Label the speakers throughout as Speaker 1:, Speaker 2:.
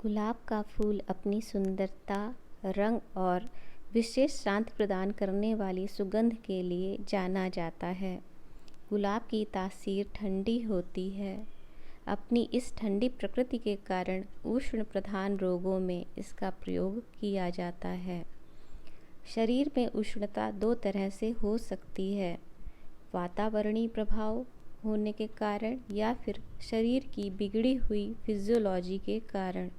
Speaker 1: गुलाब का फूल अपनी सुंदरता, रंग और विशेष शांति प्रदान करने वाली सुगंध के लिए जाना जाता है। गुलाब की तासीर ठंडी होती है। अपनी इस ठंडी प्रकृति के कारण उष्ण प्रधान रोगों में इसका प्रयोग किया जाता है। शरीर में उष्णता दो तरह से हो सकती है, वातावरणीय प्रभाव होने के कारण या फिर शरीर की बिगड़ी हुई फिजियोलॉजी के कारण।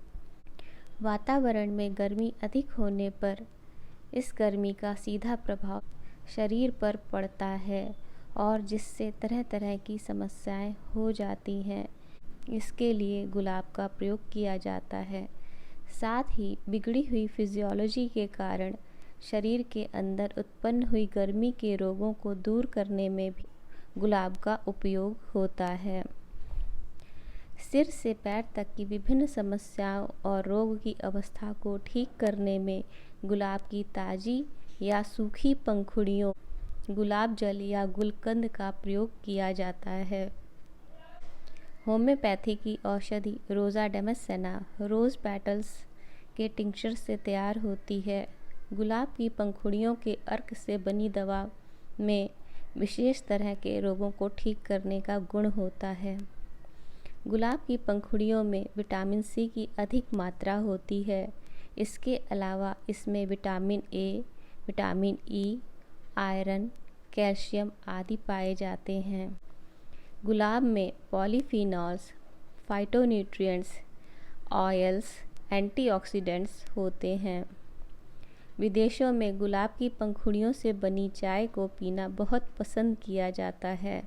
Speaker 1: वातावरण में गर्मी अधिक होने पर इस गर्मी का सीधा प्रभाव शरीर पर पड़ता है और जिससे तरह तरह की समस्याएं हो जाती हैं। इसके लिए गुलाब का प्रयोग किया जाता है। साथ ही बिगड़ी हुई फिजियोलॉजी के कारण शरीर के अंदर उत्पन्न हुई गर्मी के रोगों को दूर करने में भी गुलाब का उपयोग होता है। सिर से पैर तक की विभिन्न समस्याओं और रोग की अवस्था को ठीक करने में गुलाब की ताज़ी या सूखी पंखुड़ियों, गुलाब जल या गुलकंद का प्रयोग किया जाता है। होम्योपैथी की औषधि रोज़ा डेमेस्सेना रोज़ पेटल्स के टिंक्चर से तैयार होती है। गुलाब की पंखुड़ियों के अर्क से बनी दवा में विशेष तरह के रोगों को ठीक करने का गुण होता है। गुलाब की पंखुड़ियों में विटामिन सी की अधिक मात्रा होती है। इसके अलावा इसमें vitamin A, vitamin E, iron, calcium आदि पाए जाते हैं। गुलाब में पॉलीफिनॉल्स, फाइटोन्यूट्रिएंट्स, ऑयल्स, एंटीऑक्सीडेंट्स होते हैं। विदेशों में गुलाब की पंखुड़ियों से बनी चाय को पीना बहुत पसंद किया जाता है।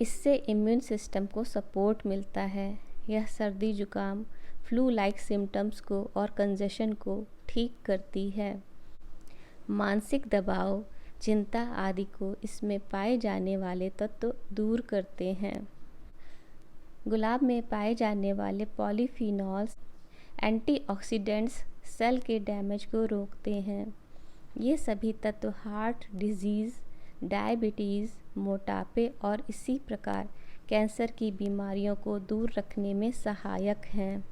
Speaker 1: इससे इम्यून सिस्टम को सपोर्ट मिलता है। यह सर्दी जुकाम, फ्लू लाइक सिम्टम्स को और कंजेशन को ठीक करती है। मानसिक दबाव, चिंता आदि को इसमें पाए जाने वाले तत्व दूर करते हैं। गुलाब में पाए जाने वाले पॉलीफिनॉल्स, एंटीऑक्सीडेंट्स सेल के डैमेज को रोकते हैं। ये सभी तत्व हार्ट डिजीज़, डायबिटीज़, मोटापे और इसी प्रकार कैंसर की बीमारियों को दूर रखने में सहायक हैं।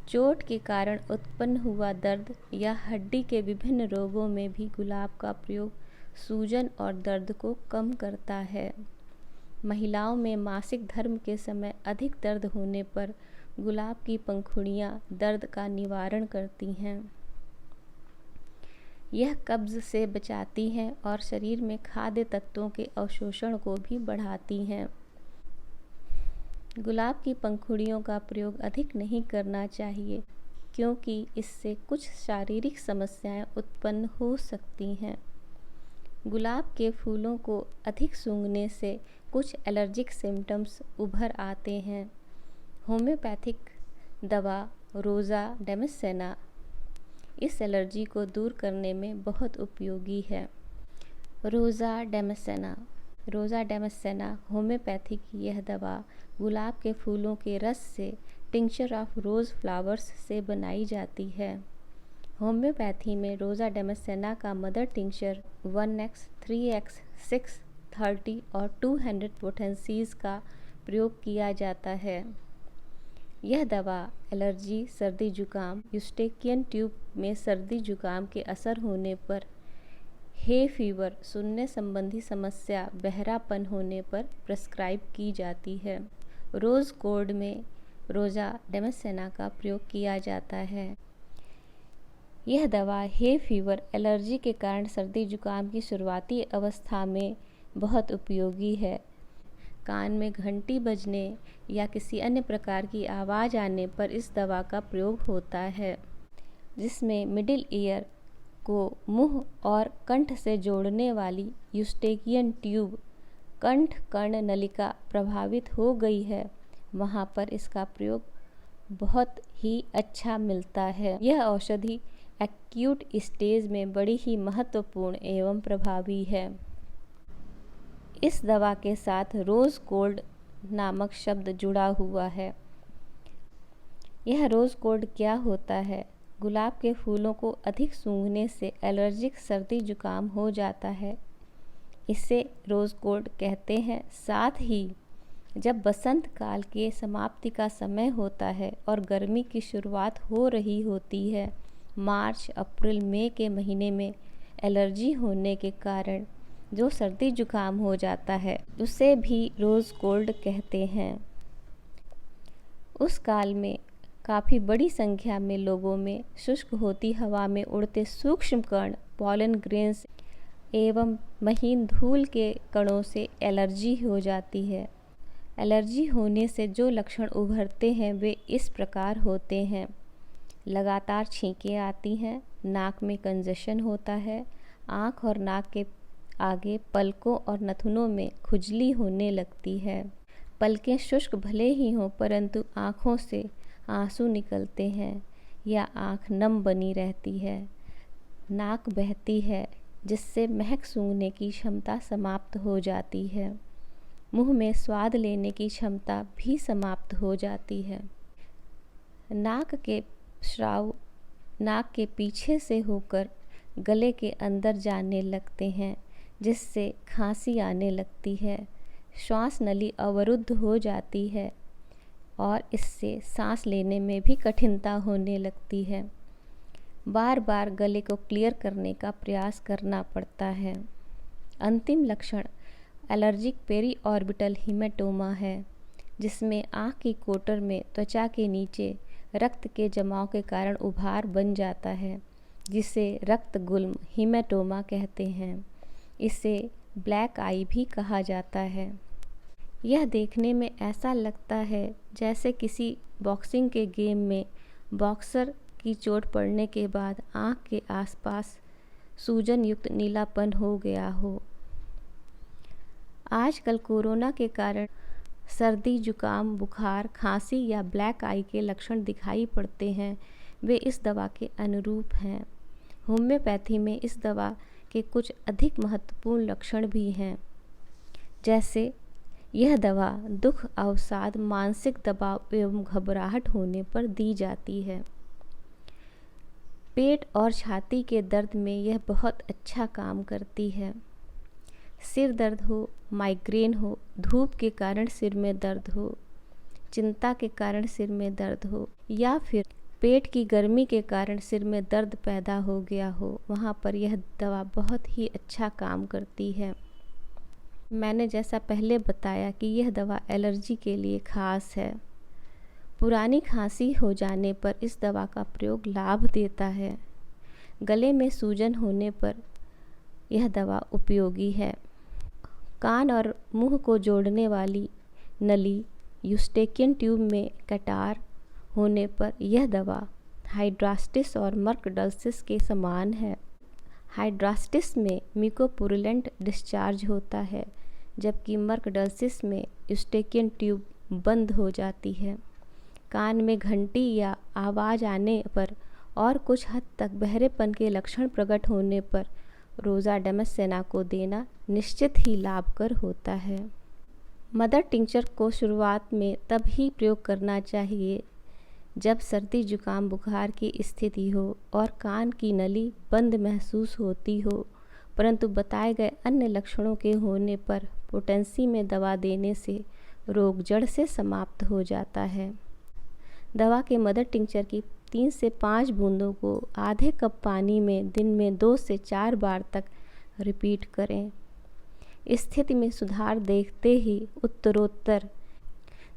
Speaker 1: चोट के कारण उत्पन्न हुआ दर्द या हड्डी के विभिन्न रोगों में भी गुलाब का प्रयोग सूजन और दर्द को कम करता है। महिलाओं में मासिक धर्म के समय अधिक दर्द होने पर गुलाब की पंखुड़ियाँ दर्द का निवारण करती हैं। यह कब्ज़ से बचाती हैं और शरीर में खाद्य तत्वों के अवशोषण को भी बढ़ाती हैं। गुलाब की पंखुड़ियों का प्रयोग अधिक नहीं करना चाहिए क्योंकि इससे कुछ शारीरिक समस्याएं उत्पन्न हो सकती हैं। गुलाब के फूलों को अधिक सूंघने से कुछ एलर्जिक सिम्टम्स उभर आते हैं। होम्योपैथिक दवा रोज़ा डेमेस्सेना इस एलर्जी को दूर करने में बहुत उपयोगी है। रोज़ा डेमेस्सेना होम्योपैथी की यह दवा गुलाब के फूलों के रस से टिंक्चर ऑफ रोज़ फ्लावर्स से बनाई जाती है। होम्योपैथी में रोज़ा डेमेस्सेना का मदर टिंक्चर 1x, 3x, 6, 30 और 200 पोटेंसीज का प्रयोग किया जाता है। यह दवा एलर्जी, सर्दी जुकाम, यूस्टेकियन ट्यूब में सर्दी जुकाम के असर होने पर, हे फीवर, सुनने संबंधी समस्या, बहरापन होने पर प्रेस्क्राइब की जाती है। रोज़ गोल्ड में रोज़ा डेमेस्सेना का प्रयोग किया जाता है। यह दवा हे फीवर, एलर्जी के कारण सर्दी जुकाम की शुरुआती अवस्था में बहुत उपयोगी है। कान में घंटी बजने या किसी अन्य प्रकार की आवाज़ आने पर इस दवा का प्रयोग होता है, जिसमें मिडिल ईयर को मुंह और कंठ से जोड़ने वाली यूस्टेकियन ट्यूब, कंठ कर्ण नलिका प्रभावित हो गई है, वहाँ पर इसका प्रयोग बहुत ही अच्छा मिलता है। यह औषधि एक्यूट स्टेज में बड़ी ही महत्वपूर्ण एवं प्रभावी है। इस दवा के साथ रोज़ गोल्ड नामक शब्द जुड़ा हुआ है। यह रोज़ गोल्ड क्या होता है? गुलाब के फूलों को अधिक सूंघने से एलर्जिक सर्दी जुकाम हो जाता है, इसे रोज़ गोल्ड कहते हैं। साथ ही जब बसंत काल के समाप्ति का समय होता है और गर्मी की शुरुआत हो रही होती है, मार्च अप्रैल मई के महीने में एलर्जी होने के कारण जो सर्दी जुकाम हो जाता है उसे भी रोज़ कोल्ड कहते हैं। उस काल में काफ़ी बड़ी संख्या में लोगों में शुष्क होती हवा में उड़ते सूक्ष्म कण, पॉलन ग्रेन्स एवं महीन धूल के कणों से एलर्जी हो जाती है। एलर्जी होने से जो लक्षण उभरते हैं वे इस प्रकार होते हैं। लगातार छींकें आती हैं, नाक में कंजेशन होता है, आँख और नाक के आगे पलकों और नथुनों में खुजली होने लगती है। पलकें शुष्क भले ही हों परंतु आँखों से आंसू निकलते हैं या आँख नम बनी रहती है। नाक बहती है जिससे महक सूंघने की क्षमता समाप्त हो जाती है। मुंह में स्वाद लेने की क्षमता भी समाप्त हो जाती है। नाक के स्राव नाक के पीछे से होकर गले के अंदर जाने लगते हैं जिससे खांसी आने लगती है। श्वास नली अवरुद्ध हो जाती है और इससे सांस लेने में भी कठिनता होने लगती है। बार बार गले को क्लियर करने का प्रयास करना पड़ता है। अंतिम लक्षण एलर्जिक पेरी ऑर्बिटल हीमेटोमा है, जिसमें आँख की कोटर में त्वचा के नीचे रक्त के जमाव के कारण उभार बन जाता है, जिसे रक्त गुल्म हीमेटोमा कहते हैं। इसे ब्लैक आई भी कहा जाता है। यह देखने में ऐसा लगता है जैसे किसी बॉक्सिंग के गेम में बॉक्सर की चोट पड़ने के बाद आँख के आसपास सूजन युक्त नीलापन हो गया हो। आजकल कोरोना के कारण सर्दी, जुकाम, बुखार, खांसी या ब्लैक आई के लक्षण दिखाई पड़ते हैं, वे इस दवा के अनुरूप हैं। होम्योपैथी में इस दवा के कुछ अधिक महत्वपूर्ण लक्षण भी हैं, जैसे यह दवा दुख, अवसाद, मानसिक दबाव एवं घबराहट होने पर दी जाती है। पेट और छाती के दर्द में यह बहुत अच्छा काम करती है। सिर दर्द हो, माइग्रेन हो, धूप के कारण सिर में दर्द हो, चिंता के कारण सिर में दर्द हो या फिर पेट की गर्मी के कारण सिर में दर्द पैदा हो गया हो, वहाँ पर यह दवा बहुत ही अच्छा काम करती है। मैंने जैसा पहले बताया कि यह दवा एलर्जी के लिए ख़ास है। पुरानी खांसी हो जाने पर इस दवा का प्रयोग लाभ देता है। गले में सूजन होने पर यह दवा उपयोगी है। कान और मुंह को जोड़ने वाली नली यूस्टेकियन ट्यूब में कटार होने पर यह दवा हाइड्रास्टिस और मर्कडल्सिस के समान है। हाइड्रास्टिस में म्यूकोपुरुलेंट डिस्चार्ज होता है, जबकि मर्कडल्सिस में यूस्टेकियन ट्यूब बंद हो जाती है। कान में घंटी या आवाज़ आने पर और कुछ हद तक बहरेपन के लक्षण प्रकट होने पर रोज़ाडेमस सेना को देना निश्चित ही लाभकर होता है। मदर टिंचर को शुरुआत में तब ही प्रयोग करना चाहिए जब सर्दी, जुकाम, बुखार की स्थिति हो और कान की नली बंद महसूस होती हो, परंतु बताए गए अन्य लक्षणों के होने पर पोटेंसी में दवा देने से रोग जड़ से समाप्त हो जाता है। दवा के मदर टिंचर की 3 से 5 बूंदों को आधे कप पानी में दिन में 2 से 4 बार तक रिपीट करें। स्थिति में सुधार देखते ही उत्तरोत्तर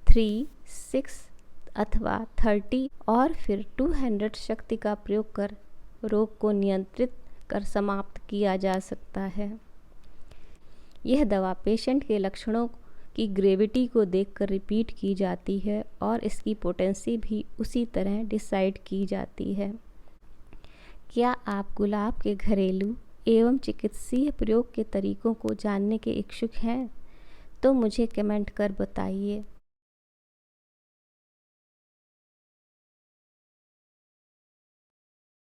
Speaker 1: 3, 6 अथवा 30 और फिर 200 शक्ति का प्रयोग कर रोग को नियंत्रित कर समाप्त किया जा सकता है। यह दवा पेशेंट के लक्षणों की ग्रेविटी को देखकर रिपीट की जाती है और इसकी पोटेंसी भी उसी तरह डिसाइड की जाती है। क्या आप गुलाब के घरेलू एवं चिकित्सीय प्रयोग के तरीकों को जानने के इच्छुक हैं? तो मुझे कमेंट कर बताइए।